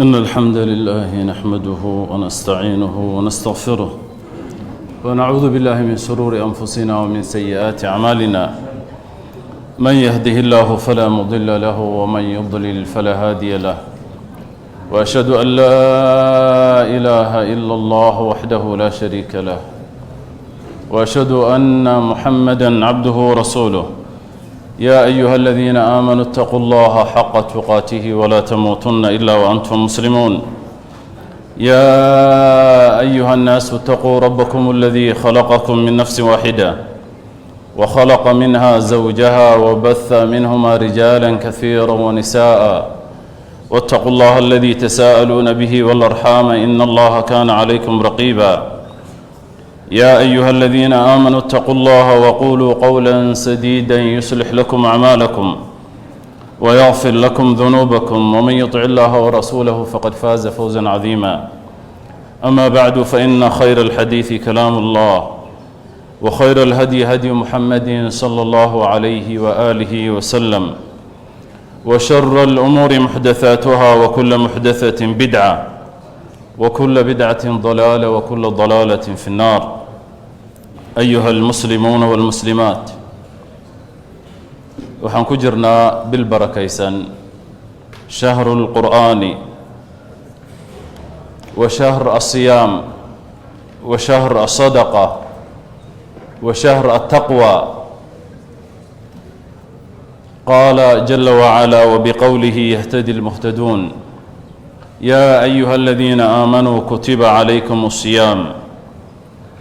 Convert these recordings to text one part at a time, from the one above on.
إن الحمد لله نحمده ونستعينه ونستغفره ونعوذ بالله من شرور أنفسنا ومن سيئات أعمالنا من يهده الله فلا مضل له ومن يضلل فلا هادي له وأشهد أن لا إله إلا الله وحده لا شريك له وأشهد أن محمدًا عبده ورسوله يا أيها الذين آمنوا اتقوا الله حق تقاته ولا تموتن إلا وأنتم مسلمون يا أيها الناس اتقوا ربكم الذي خلقكم من نفس واحدة وخلق منها زوجها وبث منهما رجالا كثيرا ونساء واتقوا الله الذي تساءلون به والأرحام إن الله كان عليكم رقيبا يا أيها الذين آمنوا اتقوا الله وقولوا قولا سديدا يصلح لكم أعمالكم ويغفر لكم ذنوبكم ومن يطع الله ورسوله فقد فاز فوزا عظيما أما بعد فإن خير الحديث كلام الله وخير الهدي هدي محمد صلى الله عليه وآله وسلم وشر الأمور محدثاتها وكل محدثة بدعة وكل بدعة ضلالة وكل ضلالة في النار أيها المسلمون والمسلمات waxaan ku jirnaa bil barakaysan shahru الqur'ani wa shahr الصيام wa shahr الصدقة wa shahr التقوى قال جل وعلا وبقوله يهتدي المهتدون يا أيها الذين آمنوا كتب عليكم الصيام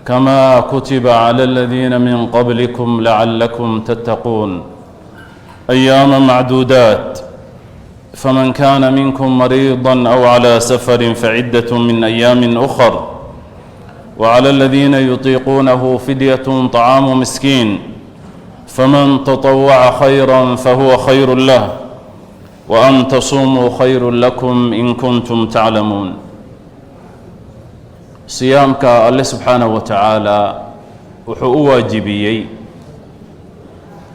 كما كتب على الذين من قبلكم لعلكم تتقون أياما معدودات فمن كان منكم مريضا أو على سفر فعدة من أيام أخر وعلى الذين يطيقونه فدية طعام مسكين فمن تطوع خيرا فهو خير له وأن تصوموا خير لكم إن كنتم تعلمون صيامك الله سبحانه وتعالى wuxuu u waajibiyey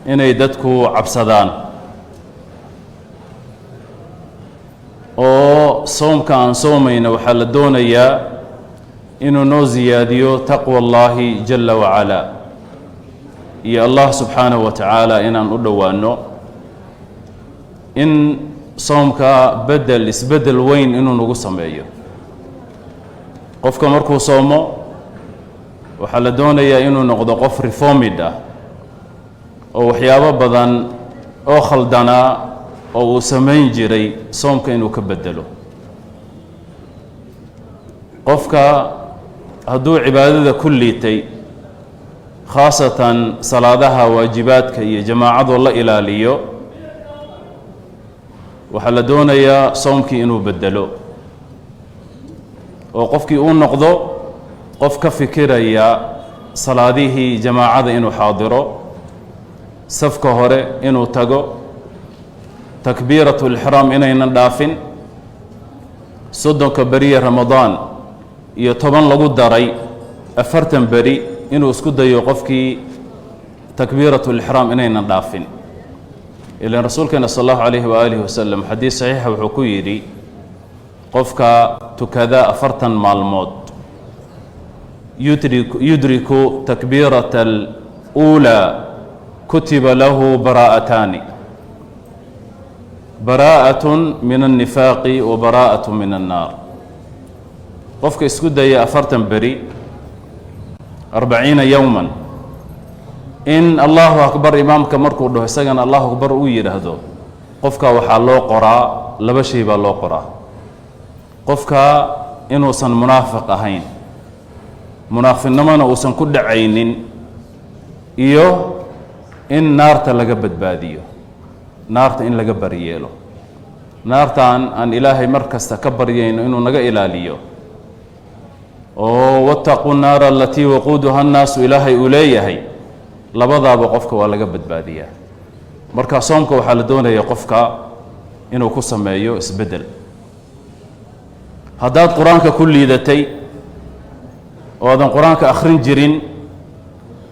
inay dadku cabsadaan oo soomka aan soomayna waxaa la doonayaa inuu noo ziyaadiyo taqwa Allahi jalla wa ala iyo Allah subhanahu wa ta'ala inaan u dhowaano in soomka isbedel weyn inuu nagu sameeyo qofka markuu soomo waxaa la doonayaa inuu noqdo qof reformid ah oo waxyaabo badan oo khaldanaa oo uu samayn jiray soomka inuu ka bedelo qofka hadduu cibaadada ku liitay khaasatan salaadaha waajibaadka iyo jamaacadu la ilaaliyo waxaa la doonayaa soomkii inuu bedelo oo qofkii uu noqdo qof ka fikiraya salaadihii jamaacada inuu xaadiro safka hore inuu tago takbiiratu ihraam inaynan dhaafin soddonka beriye ramadaan iyo 10 lagu daray 40 beri inuu isku dayo qofkii takbiiratu ihraam inaynan dhaafin ila rasuulkeena sallallahu alayhi wa alihi wasallam xadiis saxiix wuxuu ku yiri qofka tukada 40 maalmood yudriku takbiirata al-ula kutiba lahu bara'atani bara'atun min an-nifaqi wa bara'atun min an-nar qofka isku daya 40 beri 40 yawman in Allahu akbar imaamka markuu dhaho isagana Allahu akbar uu yiraahdo qofka waxa loo qoraa laba shay baa loo qoraa qofka inuusan munaafiq ahayn munaafiqnimana uusan ku dhacaynin iyo in naarta laga badbaadiyo naarta in laga bariyeelo naartan aan ilaahay markasta ka baryayno inuu naga ilaaliyo oo wattaqu naara allati waquduha an-nas ilaahay uu leeyahay labadaaba qofka waa laga badbaadiyaa marka soomka waxaa la doonayaa qofka inuu ku sameeyo isbedel haddaad quraanka ku liidatay oo aadan quraanka akhrin jirin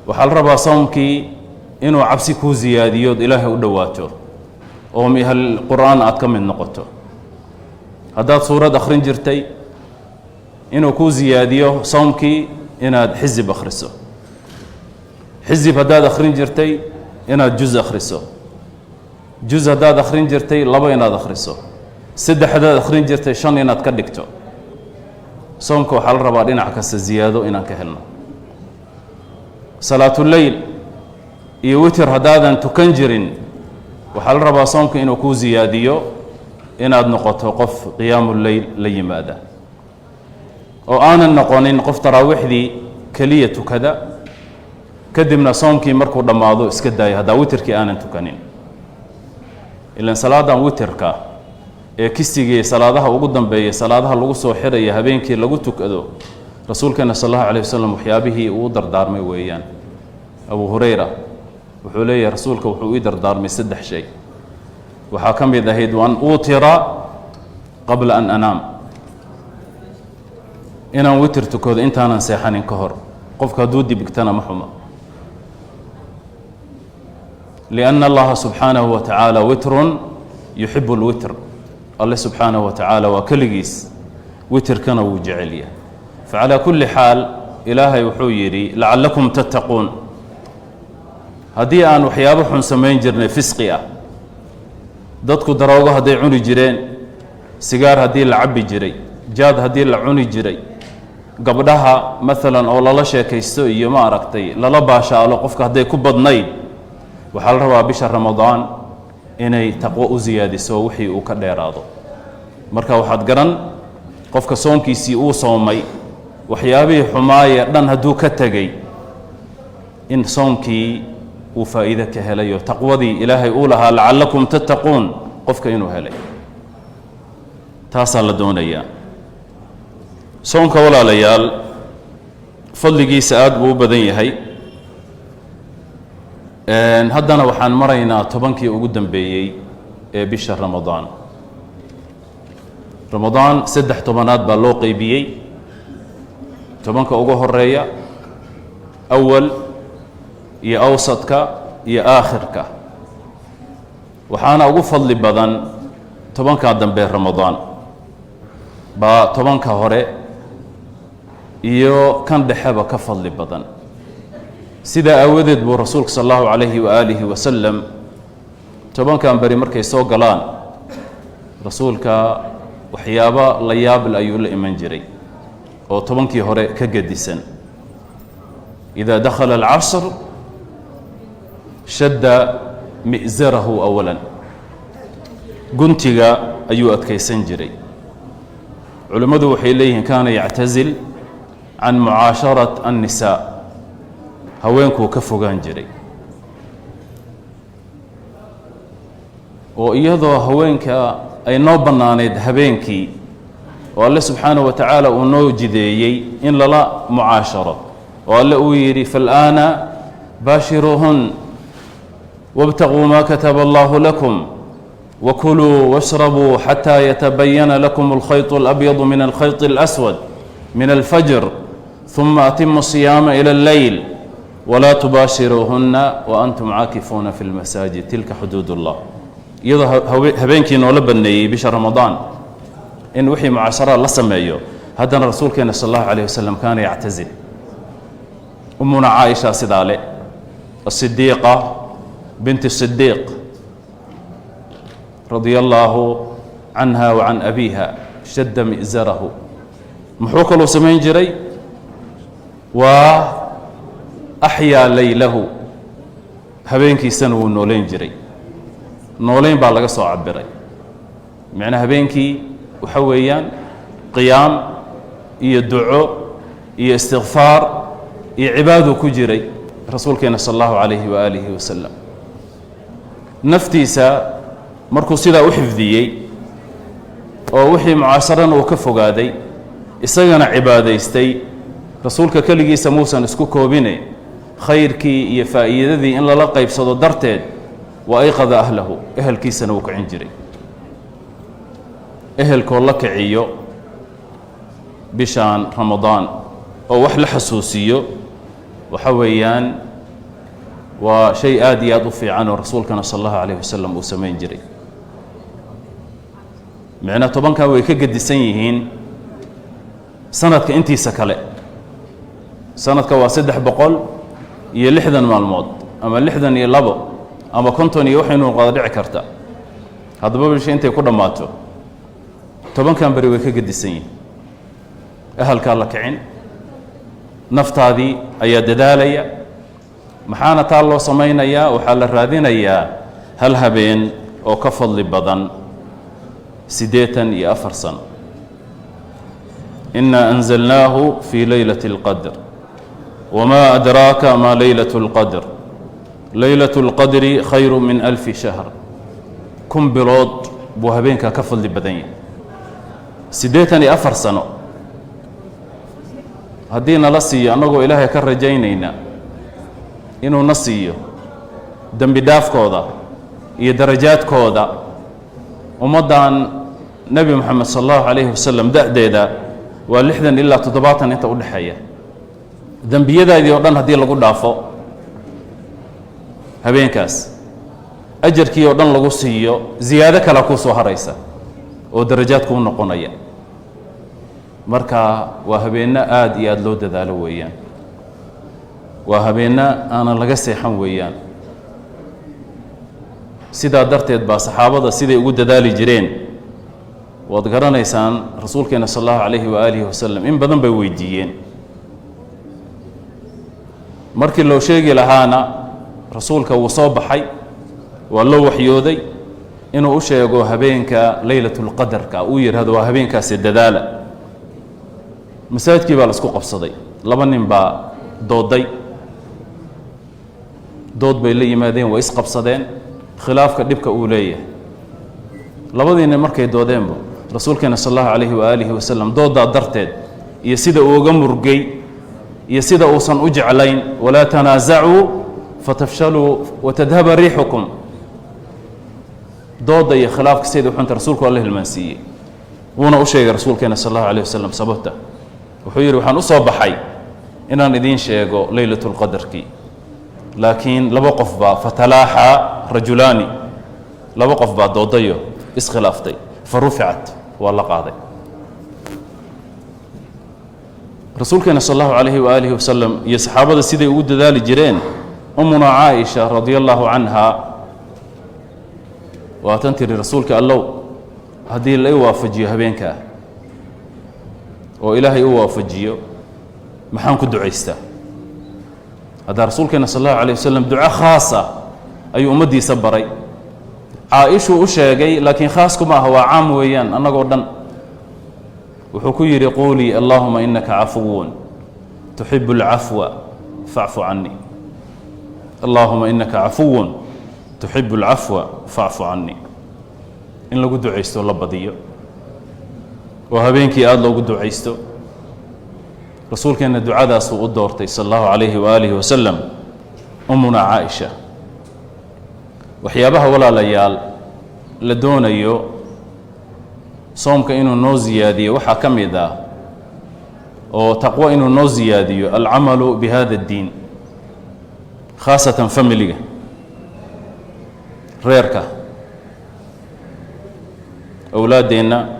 waxaa la rabaa soomkii inuu cabsi ku ziyaadiyo ilaahay u dhawaato oo mihal quraan aad ka mid noqoto haddaad suurad akhrin jirtay inuu kuu ziyaadiyo soomkii inaad xisib akhriso xisib haddaad akhrin jirtay inaad juz akhriso juz haddaad akhrin jirtay 2 inaad akhriso 3 haddaad akhrin jirtay 5 inaad ka dhigto soomka waxaa la rabaa dhinac kasta ziyaado inaan ka helno salaatuleyl iyo witr haddaadan tukan jirin waxaa la rabaa soomka inuu kuu ziyaadiyo inaad noqoto qof qiyaamuleyl la yimaada oo aanan noqonin qof taraawiixdii keliya tukada kadibna soomkii markuu dhammaado iska daaya haddaa witrkii aanan tukanin ilan salaadan witrka ee kisigii salaadaha ugu dambeeyay salaadaha lagu soo xiraya habeenkii lagu tukado rasuulkeena sallallahu alayhi wasallam waxyaabihii uu dardaarmay weeyaan abu hurayra wuxuu leeyahay rasuulka wuxuu ii dardaarmay 3 shay waxaa ka mid ahayd waan uutira qabla an anaam inaan witr tukado intaanan seexanin ka hor qofka hadduu dibigtana ma xuma لأن الله سبحانه وتعالى وتر يحب الوتر الله سبحانه وتعالى وكلجيس وتر كان وجعليه فعلى كل حال إلهي وحيري لعلكم تتقون هدي أن وحيابهم سمين جرنا فسقيا dadku daroogo haday cuni jireen sigaar hadii la cabi jiray jaad hadii la cuni jiray gabdhaha maalan oo lala sheekaysto iyo ma aragtay lala baashaalo qofka haday ku badnayd waxaa la rabaa bisha ramadaan inay taqwo u ziyaadiso wixii uu ka dheeraado marka waxaad garan qofka soonkiisii uu soomay waxyaabihii xumaaya dhan hadduu ka tegay in soomkii uu faa'iido ka helayo taqwadii ilaahay uu lahaa lacallakum tattaquun qofka inuu helay taasaa la doonayaa soonka walaalayaal fadligiisa aad buu u badan yahay haddana waxaan maraynaa 10kii ugu dambeeyey ee bisha ramadaan 3 tobanaad baa loo qaybiyey 10ka ugu horeeya awal iyo awsadka iyo aakhirka waxaana ugu fadli badan 10ka dambe ramadaan baa 10ka hore iyo kan dhexeba ka fadli badan sida awadeed buu rasuulku sallallahu alayhi wa alihi wa sallam 10kan bari markay soo galaan rasuulka waxyaaba la yaab ayuu la iman jiray oo 10kii hore ka gadisan ida dakhala al-'asr shadda mi'zarahu awalan guntiga ayuu adkaysan jiray culimadu waxay leeyihiin kaana yactazil can mucaasharat an-nisaa haweenku ka fogaan jiray oo iyadoo haweenka ay noo bannaaneed habeenkii oo alle subxaanahu wa tacaala uu noo jideeyey in lala mucaasharo oo alle uu yidhi fal'aana baashiruuhun وابتغوا ما كتب الله لكم وكلوا واشربوا حتى يتبين لكم الخيط الأبيض من الخيط الأسود من الفجر ثم أتموا الصيام إلى الليل ولا تباشروهن وأنتم عاكفون في المساجد تلك حدود الله يضا هبينكي نولبني بشهر رمضان إن وحي معاشرة لا سمعيه هذا الرسول كان صلى الله عليه وسلم كان يعتزل أمنا عائشة سدالة الصديقة بنت الصديق رضي الله عنها وعن أبيها شد مئزره محوك له سمين جري وأحيا ليله هبينكي سنو نولين جري نولين بالغا سو عبري معنى هبينكي وحويان قيام يدعو استغفار عباده كجري رسولك صلى الله عليه وآله وسلم naftiisa markuu sidaa u xifdiyey oo wixii mucaasharana uu ka fogaaday isagana cibaadaystay rasuulka kaligiisa muusan isku koobine khayrkii iyo faa'iidadii in lala qaybsado darteed waa ayqada ahlahu ehelkiisana uu kicin jiray ehelkoo la kiciyo bishaan ramadaan oo wax la xasuusiyo waxa weeyaan وشيء آدي أضفي عنه رسولنا صلى الله عليه وسلم وسمين جري macna tobanka way ka gadisan yihiin sanadka intiisa kale sanadka waa 360 maalmood ama 62 ama 50 iyo waxaynu qada dhici karta haddaba bisha intay ku dhamaato tobankan bari way ka gadisan yihiin ahalka la kicin naftaadii ayaa dadaalaya maxaana taa loo samaynayaa waxaa la raadinayaa hal habeen oo ka fadli badan 84 sano إنا أنزلناه في ليلة القدر وما أدراك ما ليلة القدر ليلة القدر خير من 1000 شهر كم بلود بوهبينك كفل لبدين 84 سنة هدينا لسي أنه إلهي كرجينينا إنه نسيه دم بداف كودا يدرجات كودا ومضان نبي محمد صلى الله عليه وسلم دأديدا ولحدا إلا تضباطا أنت أقول حياة ذنبيدا إذا أردنا هدي لقول دافو هبين كاس أجر كي أردنا لقول سيو زيادة كلاكوس وهريسة ودرجات كون نقونية مركا وهبينا آد ياد لو دذالو ويان وهبينا أنا لقسي حم ويان سيدا درتيد با صحابة سيدا يقول دذالي جرين waad garanaysaan rasuulkeena sallallahu alayhi wa alihi wasallam in badan bay weydiiyeen markii loo sheegi lahaana rasuulka uu soo baxay waa loo waxyooday inuu u sheego habeenka laylatul qadarka uu yiraahdo waa habeenkaas dadaala masaajidkii baa la isku qabsaday laba nin baa dooday dood bay la yimaadeen way is qabsadeen khilaafka dibka uu leeyahay labadiina markay doodeenba rasuulkeena sallallahu alayhi wa alihi wasallam dooda darteed iyo sida uu uga murgay iyo sida uu san u jeclayn wala tanaazacu fatafshalu wa tadhhaba rihukum dooda iyo khilaafka sida uu xunta rasuulku Allah hilmaansiiyay wuuna u sheegay rasuulkeena sallallahu alayhi wasallam sababta wuxuu yiri waxaan u soo baxay inaan idin sheego laylatul qadarki laakiin laba qof baa fatalaaha rajulani laba qof baa doodayo iskhilaaftay فرفعت والله قاضي رسولنا صلى الله عليه وآله وسلم يا صحابة سيدي ود ذلك جرين أمنا عائشة رضي الله عنها وتنتري رسولك الله هذه اللي وافجيها بينك وإلهي وافجيه محن كدعيسته هذا رسولنا صلى الله عليه وسلم دعاء خاصة أي أمدي صبري عائشة وشاقي لكن خاصكما هو عام ويان أنا قردن وحكي قولي اللهم إنك عفو تحب العفو فاعف عني اللهم إنك عفو تحب العفو فاعف عني إن لو قد عيستو الله بديو وهبينك آد لو قد عيستو رسولك إن الدعاء ذا سوء الدورتي صلى الله عليه وآله وسلم أمنا عائشة وحيابها ولا ليال لدون أيو صومك إنه نو زيادية وحكم ذا وتقوى إنه نو زيادية العمل بهذا الدين خاصة فاميليا ريركا أولادنا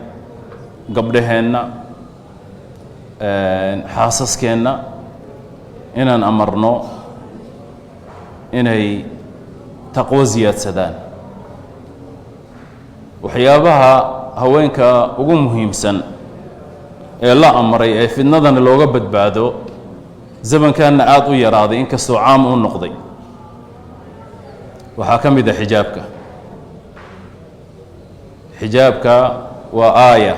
قبلهن حاسسكنا إننا أمرنا إني تقوى زياد سدان وحيابها هوينك ugu muhiimsan ee la amray ee fidnadan looga badbaado zamankan aad u yaraaday in kasto caam u noqday waxa kamid ah xijaabka waa aaya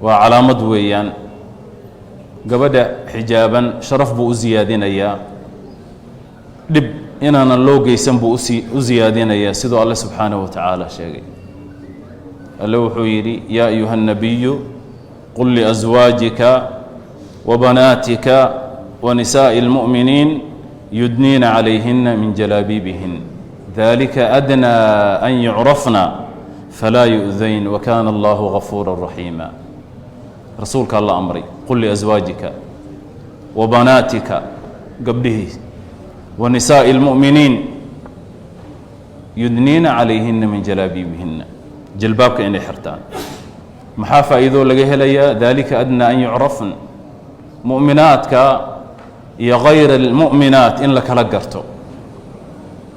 waa calaamad weeyaan gabadha xijaaban sharaf buu u ziyaadinayaa dib إننا اللوجي سنبو أزيادين يا سيدو الله سبحانه وتعالى شيء اللو حويري يا أيها النبي قل لأزواجك وبناتك ونساء المؤمنين يدنين عليهن من جلابيبهن ذلك أدنى أن يعرفنا فلا يؤذين وكان الله غفورا رحيما رسولك الله أمري قل لأزواجك وبناتك قبله ونساء المؤمنين يدنين عليهن من جلابيبهن jilbaabka inay xirtaan maxaa faa'iido laga helayaa dalika adna an yucrafn mu'minaadka iyo hayra almu'minaat in la kala garto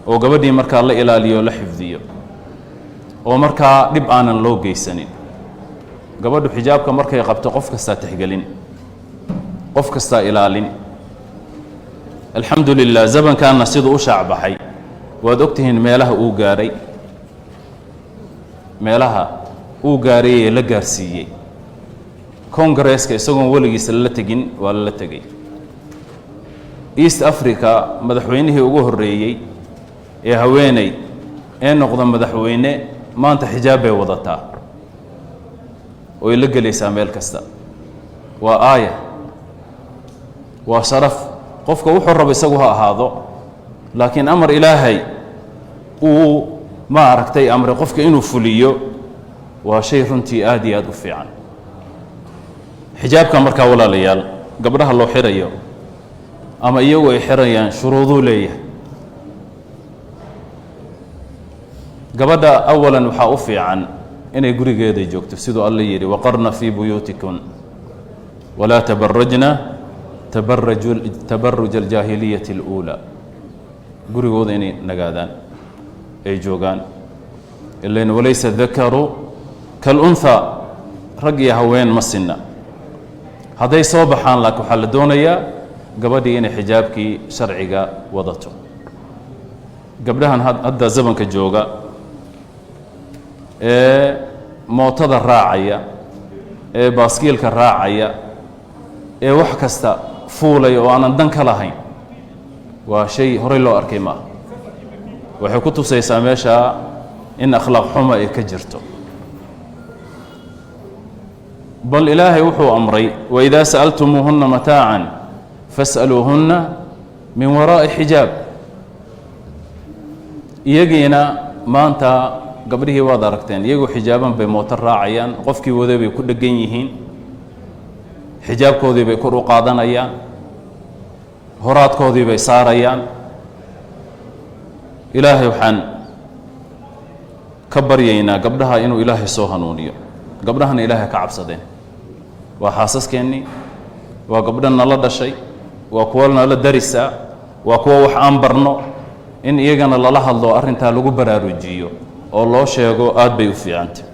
oo gabadhii markaa la ilaaliyo la xifdiyo oo markaa dhib aanan loo geysanin gabadhu xijaabka markay qabto qof kastaa tixgelin qof kastaa ilaalin alxamdu lilah zamankaana siduu u shaacbaxay waad ogtihiin meelaha uu gaaray ee la gaarsiiyey kongareeska isagoon weligiisa lala tegin waa lala tegay east africa madaxweynihii ugu horreeyey ee haweeney ee noqda madaxweyne maanta xijaab bay wadataa oy la gelaysaa meel kasta waa aaya waa sharaf qofka wuxuu rabo isagu ha ahaado laakiin amar ilaahay uu ma aragtay amre qofka inuu fuliyo waa shay runtii aad iyo aad u fiican xijaabka markaa walaalayaal gabdhaha loo xirayo ama iyagu ay xirayaan shuruuduu leeyahay gabadha awalan waxaa u fiican inay gurigeeda joogto siduu alla yidhi waqarna fii buyuutikun walaa tabarajna tabaruj aljaahiliyati اluulaa gurigooda inay nagaadaan ay joogaan ilan walaysa dakaru kalunhaa rag iyo haween ma sinna hadday soo baxaan laakiin waxaa la doonayaa gabadhii inay xijaabkii sharciga wadato gabdhahan hadda zamanka jooga ee mootada raacaya ee baaskiilka raacaya ee wax kasta fuulay oo aanan dan ka lahayn waa shay horey loo arkay maaha waxay ku tusaysaa meesha in akhlaaq xuma ay ka jirto bal ilaahay wuxuu amray waidaa sa'altumuuhunna mataacan fas'aluuhunna min waraa'i xijaab iyagiina maanta gabdhihii waad aragteen iyagoo xijaaban bay mooto raacayaan qofkii waday bay ku dheggan yihiin xijaabkoodii bay kor u qaadanayaan horaadkoodii bay saarayaan ilaahay waxaan ka baryaynaa gabdhaha inuu ilaahay soo hanuuniyo gabdhahana ilaahay ka cabsadeen waa xaasaskeenii waa gabdha nala dhashay waa kuwa nala darisa waa kuwa wax aan barno in iyagana lala hadlo arrintaa lagu baraarujiyo oo loo sheego aad bay u fiicantay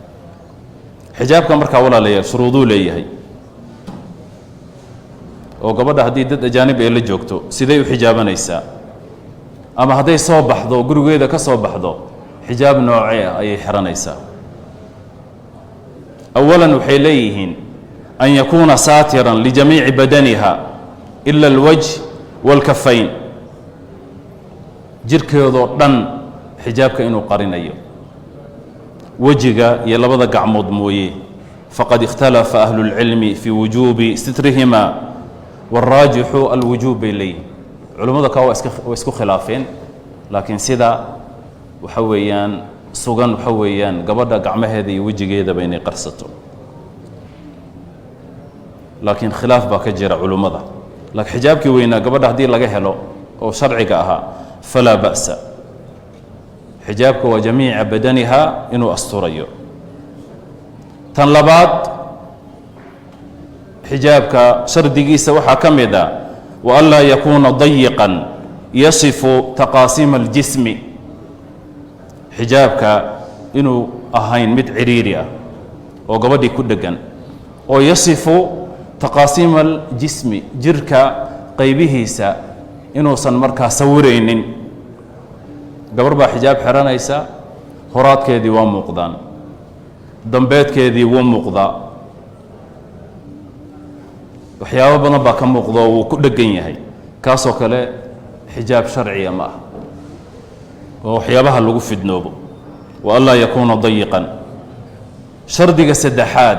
xijaabka markaa walaalayaal shuruuduu leeyahay oo gabadha haddii dad ajaanib ay la joogto siday u xijaabanaysaa ama hadday soo baxdo gurigeeda ka soo baxdo xijaab noocee ah ayay xiranaysaa awalan waxay leeyihiin an yakuuna saatiran lijamiici badaniha ila alwajh waalkafayn jirkeedoo dhan xijaabka inuu qarinayo wejiga iyo labada gacmood mooye faqad ikhtalafa ahlu اlcilmi fii wujuubi sitrihima wاlraajixu alwujuub bay leeyihin culimmada kaa waa isku khilaafeen laakiin sida waxa weeyaan sugan waxa weeyaan gabadha gacmaheeda iyo wejigeedaba inay qarsato laakiin khilaaf baa ka jira culimmada laakiin xijaabkii weynaa gabadha haddii laga helo oo sharciga ahaa falaa ba'sa xijaabka waa jamiica badaniha inuu asturayo tan labaad xijaabka shardigiisa waxaa ka mid a waanlaa yakuuna dayiqan yasifu taqaasiima aljismi xijaabka inuu ahayn mid ciriiri ah oo gabadhii ku dheggan oo yasifu taqaasiima aljismi jirka qaybihiisa inuusan markaa sawiraynin gabar baa xijaab xiranaysa horaadkeedii waa muuqdaan dambeedkeedii wuu muuqdaa waxyaabo badan baa ka muuqdo wuu ku dheggan yahay kaasoo kale xijaab sharciya ma ah oo waxyaabaha lagu fidnoobo waanlaa yakuuna dayiqan shardiga saddexaad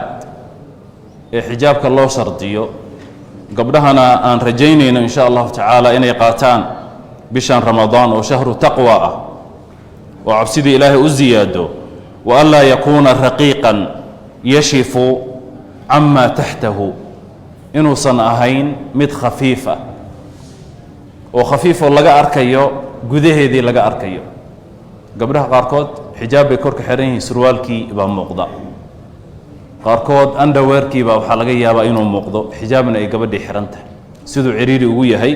ee xijaabka loo shardiyo gabdhahana aan rajaynayno in sha allahu tacaala inay qaataan bishan ramadaan oo shahru taqwa ah oo cabsidii ilaahay u ziyaado waanlaa yakuuna raqiiqan yashifu camaa taxtahu inuusan ahayn mid khafiifa oo khafiifoo laga arkayo gudaheedii laga arkayo gabdhaha qaarkood xijaab bay korka xiran yihiin surwaalkii baa muuqda qaarkood underwearkii baa waxaa laga yaabaa inuu muuqdo xijaabna ay gabadhii xiran tahay siduu ciriiri ugu yahay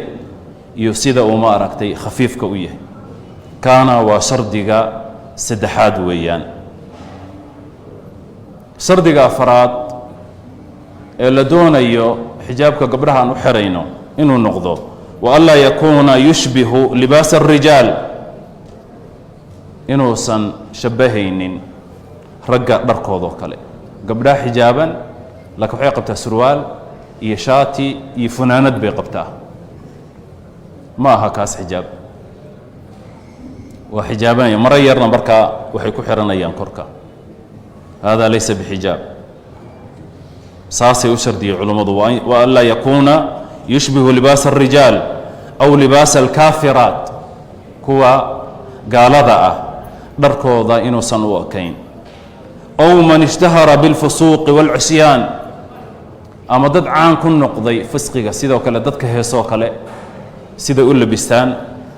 iyo sida uu ma aragtay khafiifka u yahay kaana waa shardiga saddexaad weeyaan shardiga afraad ee la doonayo xijaabka gabdhaha aan u xirayno inuu noqdo wa anlaa yakuuna yushbihu libaas الrijaal inuusan shabbahaynin ragga dharkoodoo kale gabdhaha xijaaban laakiin waxay qabtaa surwaal iyo shaati iyo funaanad bay qabtaa ma aha kaas xijaab waa xijaabanaya maro yarna markaa waxay ku xiranayaan korka hada laysa bixijaab saasay u shardiyey culummadu wa an laa yakuuna yushbihu libaas الrijaal aw libaas alkaafiraat kuwa gaalada ah dharkooda inuusan u ekayn aw man ishtahara biاlfusuuqi wاlcisyaan ama dad caan ku noqday fisqiga sidoo kale dadka heesoo kale siday u labistaan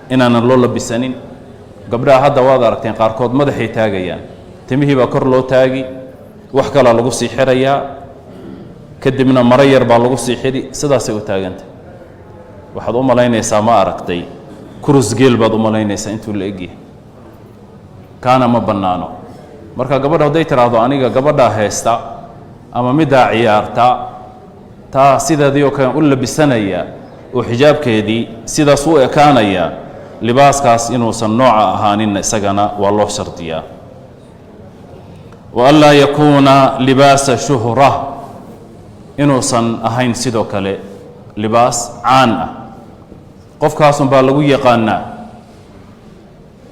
inaanan loo labisanin gabdhaha hadda waad aragteen qaarkood madaxay taagayaan timihii baa kor loo taagi wax kalaa lagu sii xirayaa kadibna maro yar baa lagu sii xidhi sidaasay u taagantay waxaad u malaynaysaa ma aragtay kurus geel baad u malaynaysaa intuu la egyahay kaana ma bannaano marka gabadha hadday tiraahdo aniga gabadhaa heesta ama middaa ciyaarta taa sideedii oo kale u labisanaya oo xijaabkeedii sidaas u ekaanaya libaaskaas inuusan nooca ahaaninna isagana waa loo shardiyaa wa an laa yakuuna libaasa shuhra inuusan ahayn sidoo kale libaas caan ah qofkaasun baa lagu yaqaanaa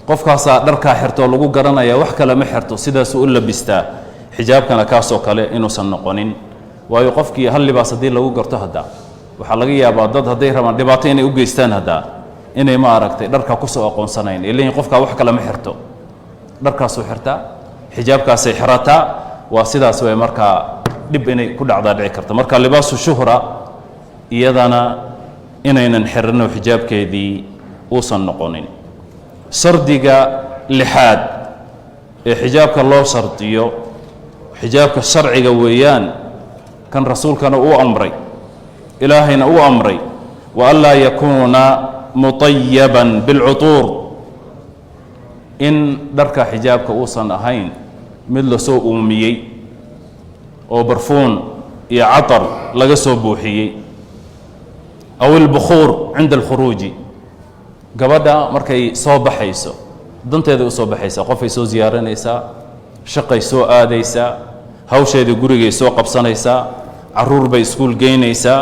qofkaasaa dharkaa xirtoo lagu garanaya wax kale ma xirto sidaasuu u labistaa xijaabkana kaasoo kale inuusan noqonin waayo qofkii hal libaas haddii lagu garto haddaa waxaa laga yaabaa dad hadday rabaan dhibaato inay u geystaan haddaa inay ma aragtay dharkaa kusoo aqoonsanayn ay leeyihin qofkaa wax kale ma xirto dharkaasuu xirtaa xijaabkaasay xirataa waa sidaas way markaa dhib inay ku dhacdaa dhici karta marka libaasu shuhra iyadana inaynan xirino xijaabkeedii uusan noqonin shardiga lixaad ee xijaabka loo shardiyo xijaabka sharciga weeyaan kan rasuulkana uu amray ilaahayna uu amray wa an laa yakuuna mutayaban bilcutuur in dharka xijaabka uusan ahayn mid la soo uumiyey oo barfuun iyo catar laga soo buuxiyey aw ilbukhuur cinda alkhuruuji gabadha markay soo baxayso danteeday u soo baxaysaa qofay soo ziyaaranaysaa shaqay soo aadaysaa hawsheedii gurigay soo qabsanaysaa carruur bay iskuul geynaysaa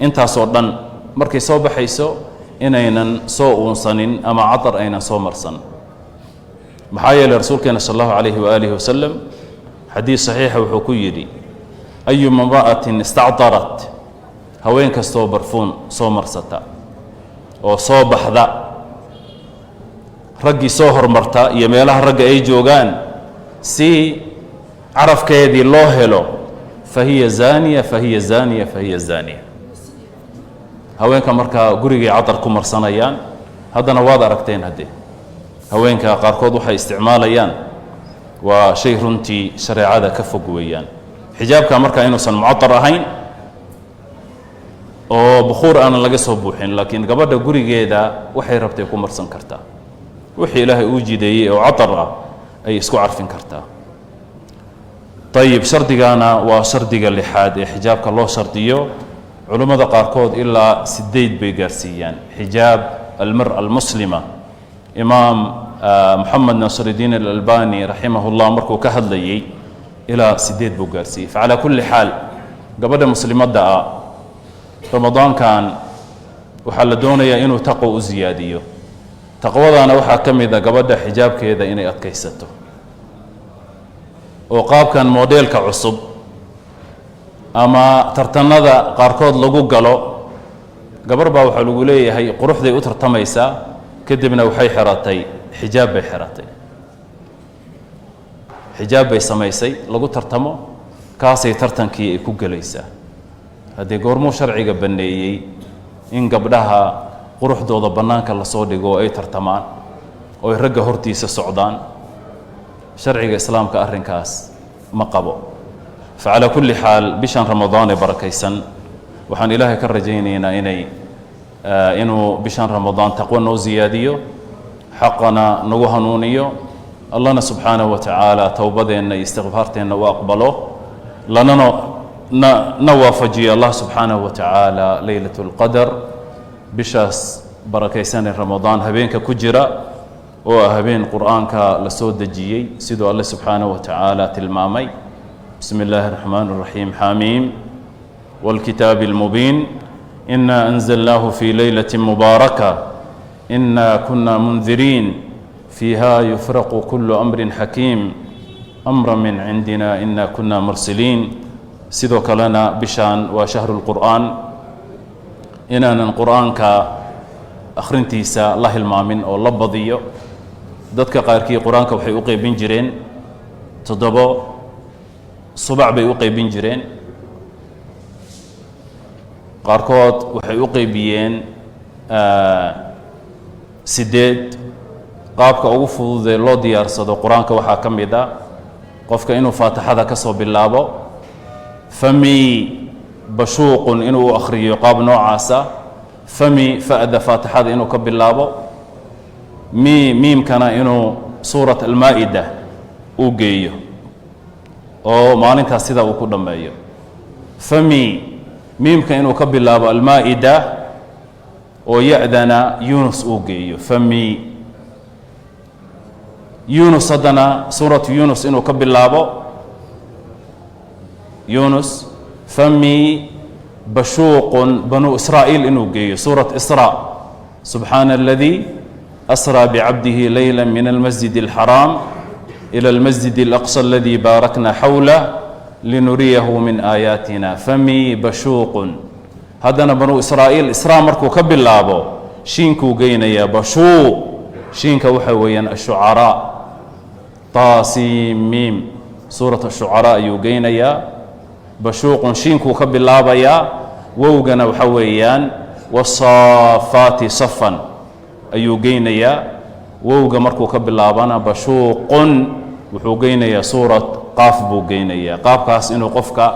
intaasoo dhan markay soo baxayso inaynan soo uunsanin ama catar aynan soo marsan maxaa yeelay rasuulkeena sal allahu calayhi waaalihi wasalam xadiis saxiixa wuxuu ku yidhi ayuma imra'atin istacdarat haween kastoo barfuun soo marsata oo soo baxda raggii soo hormarta iyo meelaha ragga ay joogaan si carafkeedii loo helo fahiya zaaniya fahiya zaaniya fahiya zaaniya haweenka markaa gurigay cadar ku marsanayaan haddana waad aragteen haddee haweenka qaarkood waxay isticmaalayaan waa shay runtii shareecada ka fog weeyaan xijaabka markaa inuusan mucatar ahayn oo bukhuur aanan laga soo buuxin laakiin gabadha gurigeeda waxay rabtay ku marsan kartaa wixii ilaahay uu jideeyey oo catar ah ay isku carfin kartaa ayib shardigana waa shardiga lixaad ee xijaabka loo shardiyo culummada qaarkood ilaa 8 bay gaarsiiyaan xijaab almar almuslima imaam moxamed naasirudiin alalbani raximahullah markuu ka hadlayey ilaa 8 buu gaarsiiyey facalaa kulli xaal gabadha muslimadda ah ramadaankan waxaa la doonayaa inuu taqwo u siyaadiyo taqwadana waxaa ka mid a gabadha xijaabkeeda inay adkaysato oo qaabkan modeelka cusub ama tartanada qaarkood lagu galo gabar baa waxaa lagu leeyahay quruxday u tartamaysaa kadibna waxay xiratay xijaab bay xiratay xijaab bay samaysay lagu tartamo kaasay tartankii ay ku gelaysaa haddii goormuu sharciga banneeyey in gabdhaha quruxdooda bannaanka lasoo dhigo oo ay tartamaan oo ay ragga hortiisa socdaan شرعي الإسلام كأرن كاس مقبو فعلى كل حال بشان رمضان بركيسن وحن إلهي كرجينينا إنه بشان رمضان تقوى زياديو حقنا نوهنونيو الله سبحانه وتعالى توبدنا استغفارتنا وأقبله لنا نوافجي الله سبحانه وتعالى ليلة القدر بشاس بركيسان رمضان هبينك كجرا وهبين قرآنك لسود الجيي سيدو الله سبحانه وتعالى تلمامي بسم الله الرحمن الرحيم حاميم والكتاب المبين إنا أنزلناه في ليلة مباركة إنا كنا منذرين فيها يفرق كل أمر حكيم أمر من عندنا إنا كنا مرسلين سيدو كلنا بشان وشهر القرآن إننا القرآن كأخرنتيسا الله المامن أو الله بضيو dadka qaarkii quraanka waxay u qaybin jireen 7 subac bay u qaybin jireen qaarkood waxay u qaybiyeen 8 qaabka ugu fudud ee loo diyaarsado quraanka waxa kamid ah qofka inuu faatixada ka soo bilaabo fami bashuuqun inuu akhriyo qaab noocaasa fami faada faatixada inuu ka bilaabo ميم كان إنه سورة المائدة أوجيه أو ما أنت سيدا وكذا ما يو فمي ميم كان إنه قبل المائدة ويأذن يونس أوجيه فمي يونس صدنا سورة يونس إنه قبل يونس فمي بشوق بنو إسرائيل إنه جيه سورة إسراء سبحان الذي أسرى بعبده ليلا من المسجد الحرام إلى المسجد الأقصى الذي باركنا حوله لنريه من آياتنا فمي بشوق هذا بنو إسرائيل إسراء مركو كبل لابو شينكو جينا يا بشوق شينكو وحويا الشعراء طاسيم ميم سورة الشعراء يوجينا يا بشوق شينكو كبل لابا يا ووجنا وحويا والصافات صفا ayuu geynayaa wowga markuu ka bilaabana bashuuqun wuxuu geynayaa suurad qaaf buu geynayaa qaabkaas inuu qofka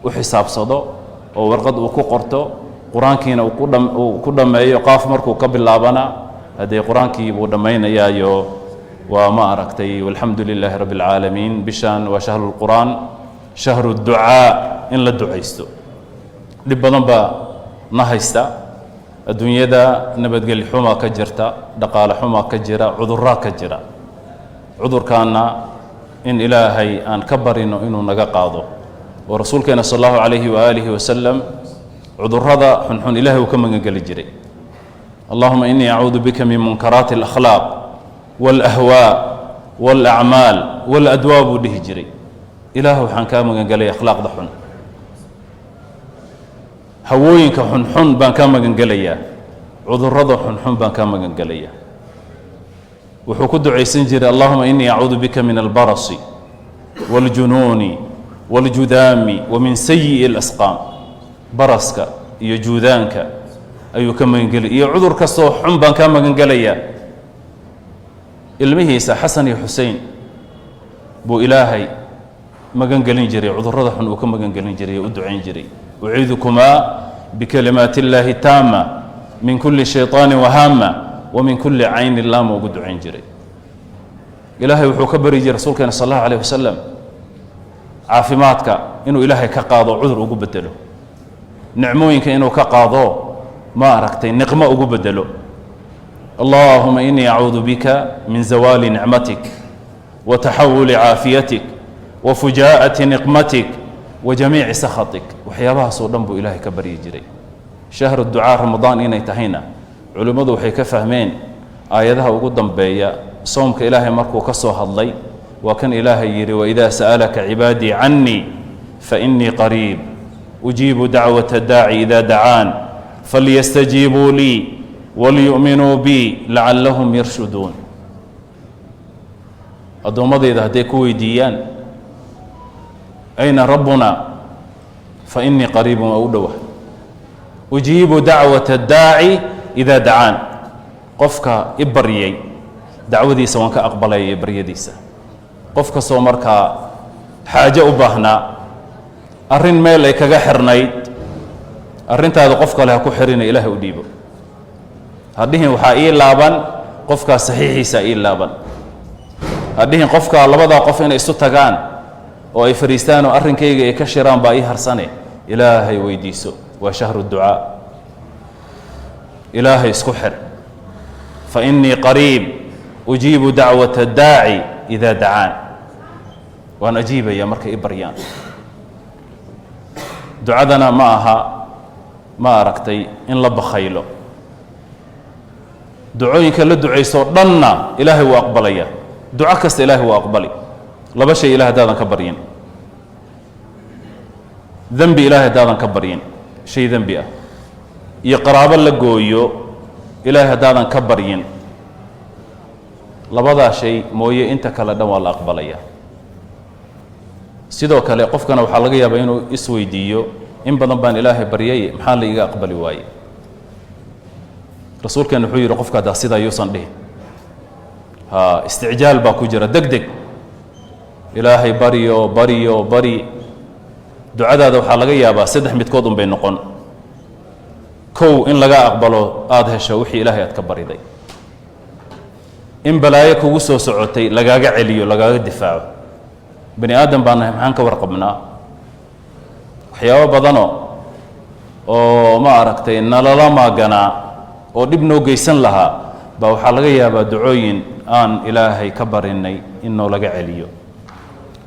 u xisaabsado oo warqad uu ku qorto quraankiina uu ku dhameeyo qaaf markuu ka bilaabana hadii quraankii buu dhameynayaayo waa ma aragtay walhamdulillahi rabbil alamin bishan wa shahrul quraan shahru du'a in la duceysto dib badan ba nahaysta الدنيا نبتقل حما كجرتا دقال حما كجرا عذرا كجرا عذر كان إن إلهي أن كبر إنه نقاضه ورسول كان صلى الله عليه وآله وسلم عذر هذا حن إلهي وكم قال جري اللهم إني أعوذ بك من منكرات الأخلاق والأهواء والأعمال والأدواب به جري إلهي حن كام قال أخلاق ضحن هوينك حنحن بان كان مغنغليا عذر رضا حنحن بان كان مغنغليا وحكو دعي سنجري اللهم إني أعوذ بك من البرص والجنون والجذام ومن سيء الأسقام برسك يجودانك أيو كان مغنغليا يا عذر كسو حن بان كان مغنغليا المهيس حسن يا حسين بو إلهي مغنغلين جري عذر رضا حن وكم مغنغلين جري ودعين جري أعيذكما بكلمات الله التامة من كل شيطان وهامة ومن كل عين لا موجود عين جري إلهي وحكبر يجي رسولك صلى الله عليه وسلم عافماتك إنه إلهي كقاضو عذر وقبدله نعموينك إنه كقاضو ما أركتين نقمة وقبدله اللهم إني أعوذ بك من زوال نعمتك وتحول عافيتك وفجاءة نقمتك وجميع سخطك وحيابها صودن بو إلهي كبري جري شهر الدعاء رمضان إنه تهينا علماء وحي كفهمين آياتها وقدم بيا صومك إلهي مركو كسو هاللي وكان إلهي يري وإذا سألك عبادي عني فإني قريب أجيب دعوة الداعي إذا دعان فليستجيبوا لي وليؤمنوا بي لعلهم يرشدون أدومضي إذا هديكوا ديان أين ربنا فإني قريب أودوه أجيب دعوة الداعي إذا دعان قفك إبريي دعوتي سواء أقبل إبريديسة qof kastoo markaa xaajo u baahnaa arrin meel ay kaga xirnayd arrintaada qof kale ha ku xirina ilaahay u dhiibo hadhihin waxaa ii laaban qofkaas saxiixiisa ii laaban hadhihin qofka labadaa qof inay isu tagaan oo ay fariistaan oo arrinkayga ay ka shiraan baa ii harsane ilaahay weydiiso waa shahru ducaa ilaahay isku xir fa innii qariib ujiibu dacwata daaci idaa dacaan waan ajiibaya markay i baryaan ducadana ma aha ma aragtay in la bakhaylo ducooyinka la ducayso dhanna ilaahay wuu aqbalaya duco kasta ilaahay wuu aqbali laba shay ilahay haddaadan ka baryin dembi ilaahay haddaadan ka baryin shay dembi ah iyo qaraabo la gooyo ilaahay haddaadan ka baryin labadaa shay mooye inta kale dhan waa la aqbalaya sidoo kale qofkana waxaa laga yaabaa inuu isweydiiyo in badan baan ilaahay baryay maxaa la iga aqbali waaye rasuulkeena wuxuu yidhi qofka haddaa sidaa yuusan dhihin isticjaal baa ku jira deg deg ilaahay bari ducadaada waxaa laga yaabaa saddex midkood un bay noqon kow in laga aqbalo aada hesho wixii ilaahay aad ka bariday in balaayo kugu soo socotay lagaaga celiyo lagaaga difaaco bani aadam baan nahay maxaan ka warqabnaa waxyaabo badano oo ma aragtay nalala maaganaa oo dhib noo geysan lahaa baa waxaa laga yaabaa ducooyin aan ilaahay ka barinay in noo laga celiyo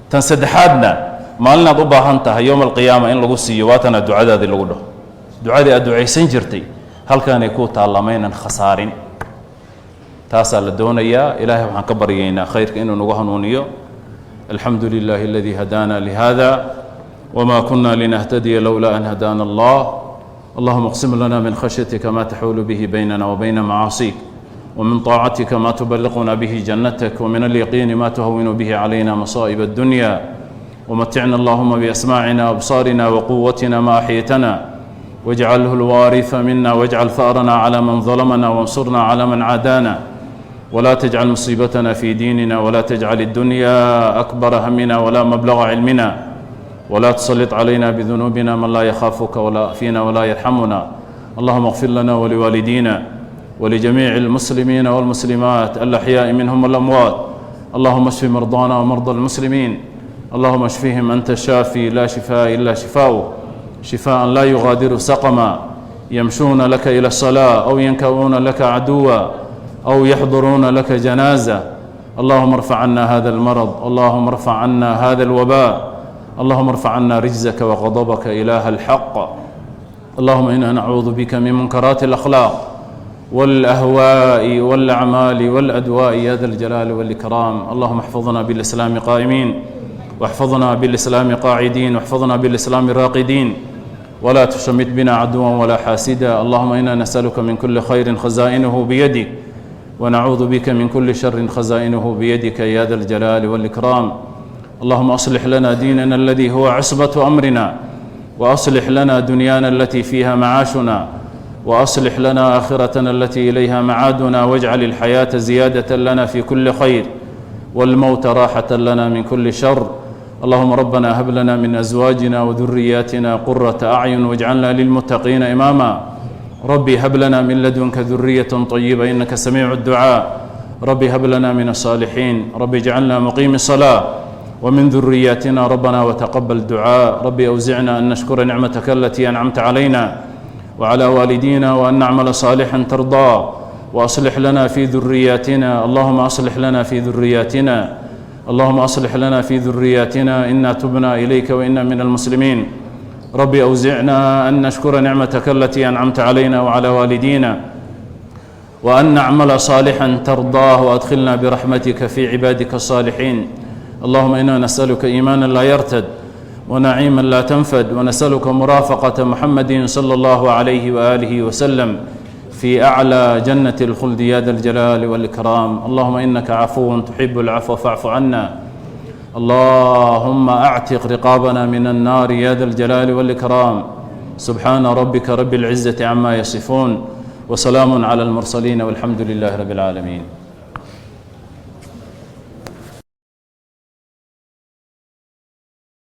tan saddexaadna maalinaad u baahan tahay yowma alqiyaama in lagu siiyo waatana ducadaadii lagu dhaho ducadii aad ducaysan jirtay halkaanay ku taallamaynan khasaarin taasaa la doonayaa ilaahay waxaan ka baryaynaa khayrka inuu nagu hanuuniyo alxamdu lilaahi aladii hadaana lihada wma kuna linahtadiya lowla an hadaana allah allahuma اqsim lana min khashyatika ma taxuulu bihi baynana wabayna macaasik ومن طاعتك ما تبلغنا به جنتك ومن اليقين ما تهون به علينا مصائب الدنيا ومتعنا اللهم بأسماعنا وأبصارنا وقوتنا ما أحيتنا واجعله الوارث منا واجعل ثأرنا على من ظلمنا وانصرنا على من عادانا ولا تجعل مصيبتنا في ديننا ولا تجعل الدنيا أكبر همنا ولا مبلغ علمنا ولا تسلط علينا بذنوبنا من لا يخافك ولا فينا ولا يرحمنا اللهم اغفر لنا ولوالدينا ولجميع المسلمين والمسلمات الأحياء منهم والأموات اللهم اشف مرضانا ومرضى المسلمين اللهم اشفهم أنت الشافي لا شفاء إلا شفاؤه شفاء لا يغادر سقما يمشون لك إلى الصلاة أو ينكؤون لك عدوا أو يحضرون لك جنازة اللهم ارفع عنا هذا المرض اللهم ارفع عنا هذا الوباء اللهم ارفع عنا رجزك وغضبك إله الحق اللهم إنا نعوذ بك من منكرات الأخلاق والأهواء والأعمال والأدواء يا ذا الجلال والإكرام اللهم احفظنا بالإسلام قائمين واحفظنا بالإسلام قاعدين واحفظنا بالإسلام راقدين ولا تشمت بنا عدوا ولا حاسدا اللهم إنا نسألك من كل خير خزائنه بيدك ونعوذ بك من كل شر خزائنه بيدك يا ذا الجلال والإكرام اللهم أصلح لنا ديننا الذي هو عصبة أمرنا وأصلح لنا دنيانا التي فيها معاشنا وأصلح لنا آخرتنا التي إليها معادنا واجعل الحياة زيادة لنا في كل خير والموت راحة لنا من كل شر اللهم ربنا هب لنا من أزواجنا وذرياتنا قرة أعين واجعلنا للمتقين إماما ربي هب لنا من لدنك ذرية طيبة إنك سميع الدعاء ربي هب لنا من الصالحين ربي اجعلنا مقيم الصلاة ومن ذرياتنا ربنا وتقبل دعاء ربي أوزعنا أن نشكر نعمتك التي أنعمت علينا وعلى والدينا وأن نعمل صالحا ترضاه وأصلح لنا في ذرياتنا اللهم أصلح لنا في ذرياتنا اللهم أصلح لنا في ذرياتنا إنا تبنا إليك وإنا من المسلمين ربي أوزعنا أن نشكر نعمتك التي أنعمت علينا وعلى والدينا وأن نعمل صالحا ترضاه وأدخلنا برحمتك في عبادك الصالحين اللهم إنا نسألك إيمانا لا يرتد ونعيما لا تنفد ونسألك مرافقة محمد صلى الله عليه وآله وسلم في أعلى جنة الخلد يا ذا الجلال والإكرام اللهم إنك عفو تحب العفو فاعف عنا اللهم أعتق رقابنا من النار يا ذا الجلال والإكرام سبحان ربك رب العزة عما يصفون وسلام على المرسلين والحمد لله رب العالمين